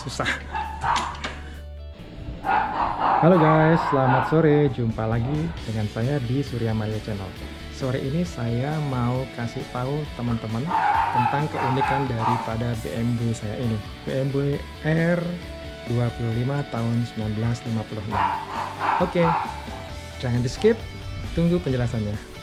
Susah. Halo guys, selamat sore. Jumpa lagi dengan saya di Surya Maria Channel. Sore ini saya mau kasih tahu teman-teman tentang keunikan daripada BMW saya ini. BMW R25 tahun 1956. Oke, jangan di skip, tunggu penjelasannya.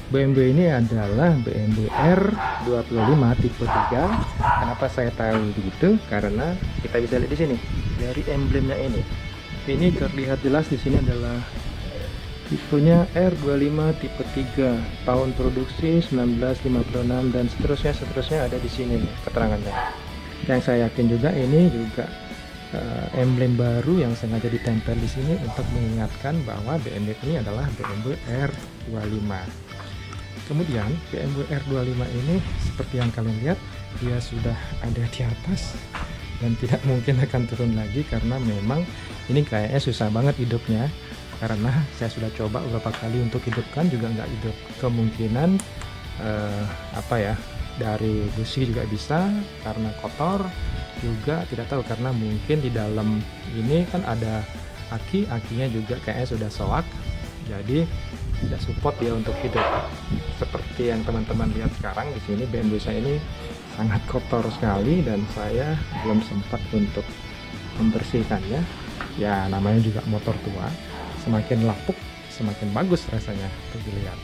BMW ini adalah BMW R25 tipe 3. Kenapa saya tahu begitu? Karena kita bisa lihat di sini dari emblemnya ini. Ini terlihat jelas di sini adalah tipenya R25 tipe 3, tahun produksi 1956 dan seterusnya ada di sini nih keterangannya. Yang saya yakin juga ini juga emblem baru yang sengaja ditempel di sini untuk mengingatkan bahwa BMW ini adalah BMW R25. Kemudian BMW R25 ini seperti yang kalian lihat, dia sudah ada di atas dan tidak mungkin akan turun lagi karena memang ini kayaknya susah banget hidupnya. Karena saya sudah coba beberapa kali untuk hidupkan juga nggak hidup. Kemungkinan dari busi juga bisa karena kotor, juga tidak tahu karena mungkin di dalam ini kan ada akinya juga kayaknya sudah soak, jadi tidak support dia untuk hidup. Seperti yang teman-teman lihat sekarang di sini, BMW saya ini sangat kotor sekali dan saya belum sempat untuk membersihkannya. Ya namanya juga motor tua, semakin lapuk semakin bagus rasanya untuk dilihat.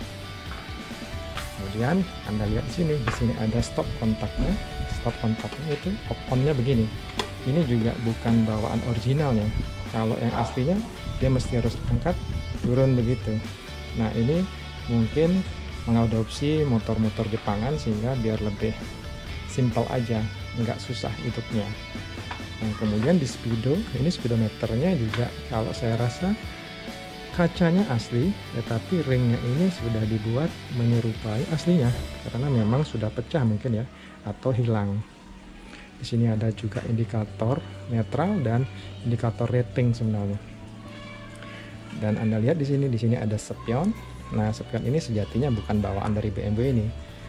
Kemudian Anda lihat di sini ada stop kontaknya. Stop kontaknya itu on-nya begini. Ini juga bukan bawaan originalnya. Kalau yang aslinya dia mesti harus angkat turun begitu. Nah ini mungkin mengadopsi motor-motor Jepangan sehingga biar lebih simple aja, nggak susah hidupnya. Nah, kemudian di ini speedometernya juga kalau saya rasa kacanya asli, tetapi ringnya ini sudah dibuat menyerupai aslinya karena memang sudah pecah mungkin ya atau hilang. Di sini ada juga indikator netral dan indikator rating sebenarnya. Dan Anda lihat di sini ada spion. Nah, spion ini sejatinya bukan bawaan dari BMW ini.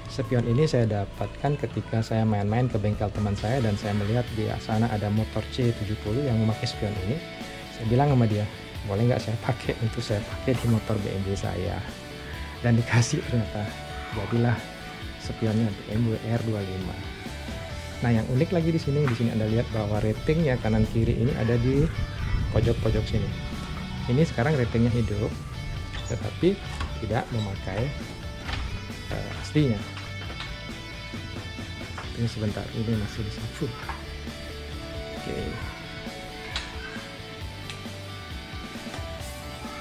Spion ini saya dapatkan ketika saya main-main ke bengkel teman saya dan saya melihat di sana ada motor C70 yang memakai spion ini. Saya bilang sama dia, boleh nggak saya pakai untuk saya pakai di motor BMW saya, dan dikasih ternyata. Jadilah spionnya BMW R25. Nah, yang unik lagi di sini Anda lihat bahwa ratingnya kanan kiri ini ada di pojok-pojok sini. Ini sekarang ratingnya hidup, tetapi tidak memakai aslinya. Ini sebentar, ini masih disapu. Oke.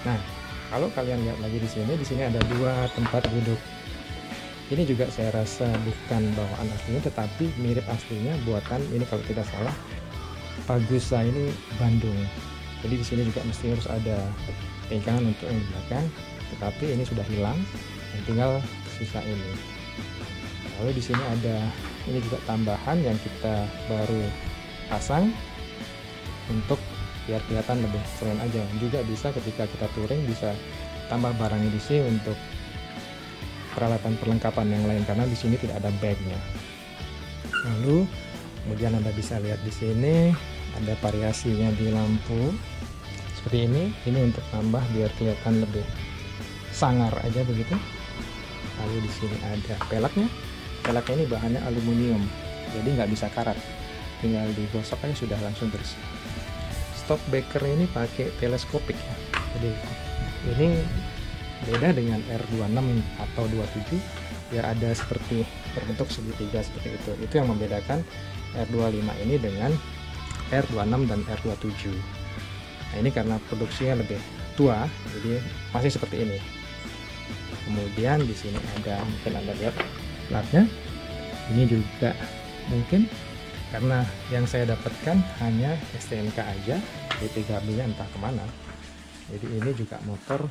Nah, kalau kalian lihat lagi di sini ada dua tempat duduk. Ini juga saya rasa bukan bawaan aslinya, tetapi mirip aslinya buatan ini kalau tidak salah Pagusa ini Bandung. Jadi di sini juga mesti harus ada pegangan untuk yang di belakang, tetapi ini sudah hilang, dan tinggal sisa ini. Lalu di sini ada ini juga tambahan yang kita baru pasang untuk biar kelihatan lebih keren aja. Juga bisa ketika kita touring bisa tambah barangnya di sini untuk peralatan perlengkapan yang lain karena di sini tidak ada bagnya. Lalu kemudian Anda bisa lihat di sini ada variasinya di lampu seperti ini. Ini untuk tambah biar kelihatan lebih sangar aja begitu. Lalu di sini ada peleknya. Peleknya ini bahannya aluminium, jadi nggak bisa karat. Tinggal digosok aja sudah langsung bersih. Stop breaker ini pakai teleskopik ya. Jadi ini beda dengan R26 atau 27 ya, ada seperti berbentuk segitiga seperti itu. Itu yang membedakan R25 ini dengan R26 dan R27. Nah, ini karena produksinya lebih tua jadi masih seperti ini. Kemudian di sini ada, mungkin Anda lihat platnya. Ini juga mungkin karena yang saya dapatkan hanya STNK aja, BPKB-nya entah kemana. Jadi ini juga motor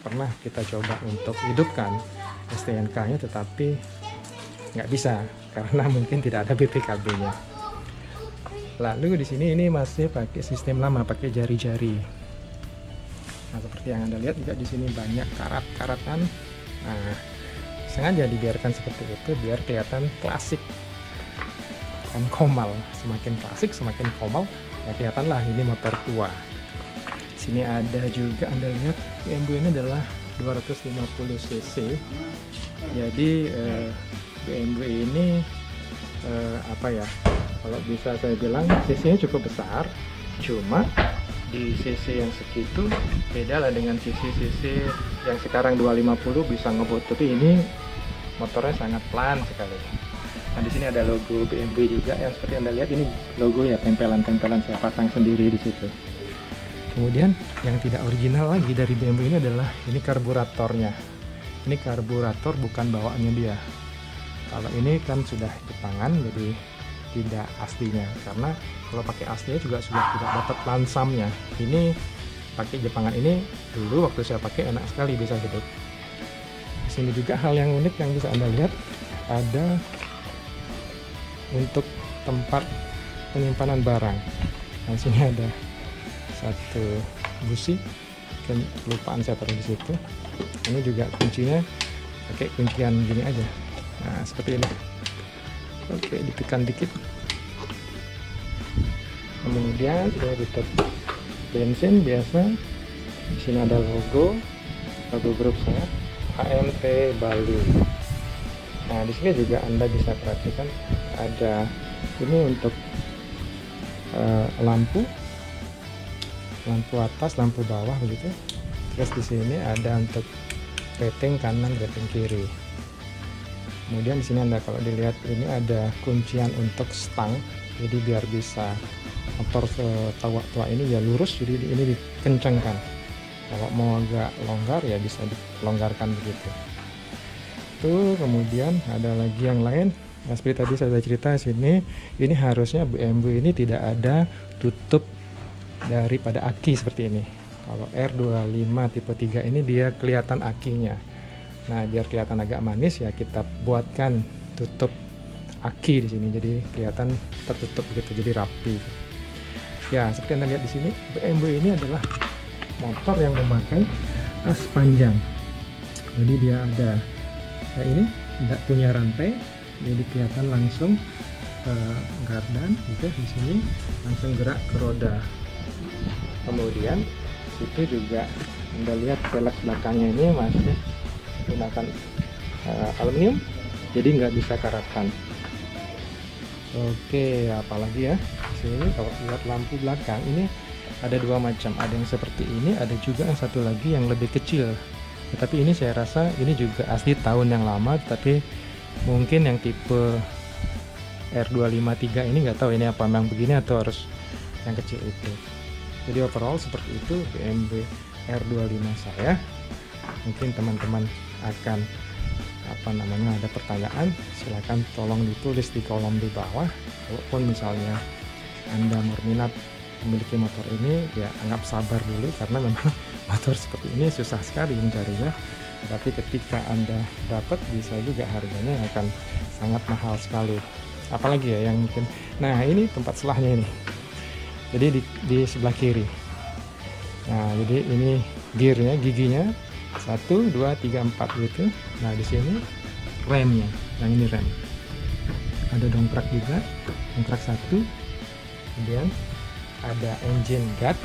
pernah kita coba untuk hidupkan STNK-nya, tetapi nggak bisa karena mungkin tidak ada BPKB-nya. Lalu di sini ini masih pakai sistem lama, pakai jari-jari. Nah, seperti yang Anda lihat juga di sini banyak karat-karatan. Nah, sengaja dibiarkan seperti itu biar kelihatan klasik. akan komal. Semakin klasik, semakin komal, ya kelihatanlah ini motor tua. Sini ada juga, Anda lihat BMW ini adalah 250 cc. Jadi BMW ini apa ya, kalau bisa saya bilang cc-nya cukup besar, cuma di cc yang segitu beda lah dengan cc yang sekarang 250 bisa ngebut, tapi ini motornya sangat pelan sekali. Nah, di sini ada logo BMW juga yang seperti Anda lihat, ini logo ya, tempelan-tempelan saya pasang sendiri di situ. Kemudian yang tidak original lagi dari BMW ini adalah ini karburatornya. Ini karburator bukan bawaannya dia. Kalau ini kan sudah Jepangan, jadi tidak aslinya. Karena kalau pakai aslinya juga sudah tidak dapat lansamnya. Ini pakai Jepangan ini dulu waktu saya pakai enak sekali, bisa hidup. Di sini juga hal yang unik yang bisa Anda lihat, ada untuk tempat penyimpanan barang. Nah, di sini ada satu busi, kelupaan saya taruh di situ. Ini juga kuncinya pakai kuncian gini aja. Nah, seperti ini. Oke, ditekan dikit. Kemudian saya tutup bensin biasa. Di sini ada logo grup saya, HMT Bali. Nah, di sini juga Anda bisa perhatikan ada ini untuk lampu atas, lampu bawah begitu. Terus di sini ada untuk rating kanan, rating kiri. Kemudian di sini Anda kalau dilihat ini ada kuncian untuk stang. Jadi biar bisa motor tua ini ya lurus, jadi ini dikencangkan. Kalau mau agak longgar ya bisa dilonggarkan begitu. Tuh, kemudian ada lagi yang lain. Nah, seperti tadi saya sudah cerita sini, ini harusnya BMW ini tidak ada tutup daripada aki seperti ini. Kalau R25 tipe 3 ini dia kelihatan akinya. Nah, biar kelihatan agak manis ya kita buatkan tutup aki di sini, jadi kelihatan tertutup gitu, jadi rapi. Ya, seperti Anda lihat di sini, BMW ini adalah motor yang memakai as panjang. Jadi dia ada kayak ini, tidak punya rantai, jadi kelihatan langsung gardan gitu. Di sini langsung gerak ke roda. Kemudian itu juga Anda lihat velg belakangnya ini masih menggunakan aluminium, jadi nggak bisa karatkan. Oke, apalagi ya di sini kalau lihat lampu belakang ini ada dua macam, ada yang seperti ini, ada juga yang satu lagi yang lebih kecil. Tetapi ini saya rasa ini juga asli tahun yang lama, tapi mungkin yang tipe R253 ini nggak tahu ini apa memang begini atau harus yang kecil itu. Jadi overall seperti itu BMW R25 saya. Mungkin teman-teman akan ada pertanyaan, silakan tolong ditulis di kolom di bawah. Walaupun misalnya Anda berminat memiliki motor ini, ya anggap sabar dulu karena memang motor seperti ini susah sekali mencarinya. Tapi ketika Anda dapat, bisa juga harganya akan sangat mahal sekali. Apalagi ya yang mungkin, nah ini tempat selahnya ini. Jadi di sebelah kiri. Nah, jadi ini gearnya, giginya 1, 2, 3, 4 gitu. Nah, di sini remnya, yang ini rem. Ada dongkrak juga, dongkrak 1. Kemudian ada engine guard.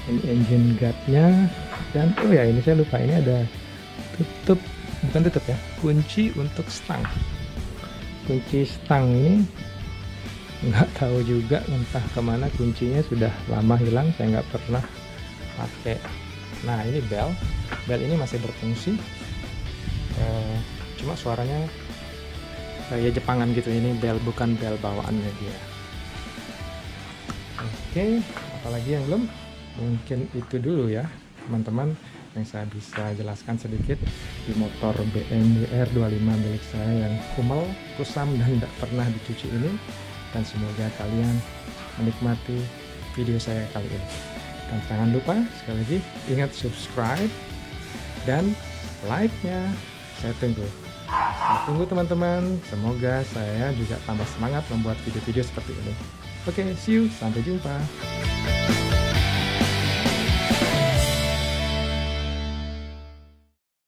Ini engine guardnya, dan oh ya ini saya lupa, ini ada bukan tutup ya, kunci untuk stang. Kunci stang ini nggak tahu juga entah kemana kuncinya, sudah lama hilang, saya nggak pernah pakai. Nah, ini bel ini masih berfungsi, cuma suaranya kayak Jepangan gitu. Ini bel bukan bel bawaannya dia. Oke, apalagi yang belum, mungkin itu dulu ya teman-teman yang saya bisa jelaskan sedikit di motor BMW R25 milik saya yang kumel, kusam, dan tidak pernah dicuci ini. Dan semoga kalian menikmati video saya kali ini. Dan jangan lupa sekali lagi ingat subscribe dan like-nya. Saya tunggu. Saya tunggu teman-teman. Semoga saya juga tambah semangat membuat video-video seperti ini. Oke, see you. Sampai jumpa.